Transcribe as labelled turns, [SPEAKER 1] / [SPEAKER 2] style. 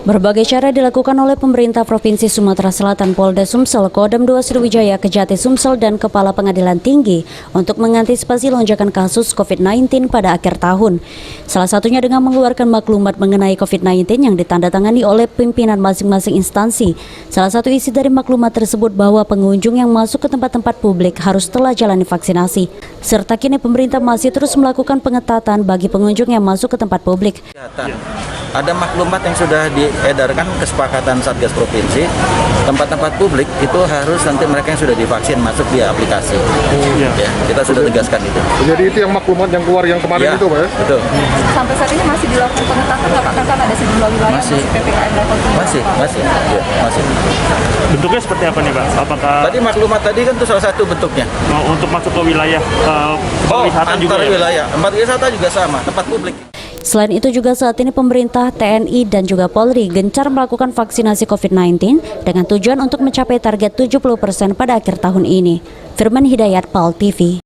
[SPEAKER 1] Berbagai cara dilakukan oleh pemerintah Provinsi Sumatera Selatan, Polda Sumsel, Kodam 2 Sriwijaya, Kejati Sumsel, dan Kepala Pengadilan Tinggi untuk mengantisipasi lonjakan kasus COVID-19 pada akhir tahun. Salah satunya dengan mengeluarkan maklumat mengenai COVID-19 yang ditandatangani oleh pimpinan masing-masing instansi. Salah satu isi dari maklumat tersebut bahwa pengunjung yang masuk ke tempat-tempat publik harus telah jalani vaksinasi. Serta kini pemerintah masih terus melakukan pengetatan bagi pengunjung yang masuk ke tempat publik.
[SPEAKER 2] Ada maklumat yang sudah diedarkan kesepakatan Satgas Provinsi, tempat-tempat publik itu harus nanti mereka yang sudah divaksin masuk di aplikasi. Ya, kita sudah tegaskan itu.
[SPEAKER 3] Jadi itu yang maklumat yang keluar yang kemarin itu, Pak? Ya?
[SPEAKER 2] Betul.
[SPEAKER 4] Sampai saat ini masih dilakukan pengetatan nggak Pak? Kan ada sejumlah wilayah masih PPKM level 2.
[SPEAKER 2] Masih.
[SPEAKER 5] Bentuknya seperti apa nih, Pak? Apakah
[SPEAKER 2] tadi maklumat tadi kan itu salah satu bentuknya.
[SPEAKER 5] untuk masuk ke wilayah wisata juga
[SPEAKER 2] antar
[SPEAKER 5] ya?
[SPEAKER 2] wilayah, tempat wisata juga sama, tempat publik.
[SPEAKER 1] Selain itu juga saat ini pemerintah, TNI, dan juga Polri gencar melakukan vaksinasi COVID-19 dengan tujuan untuk mencapai target 70% pada akhir tahun ini. Firman Hidayat, PAL TV.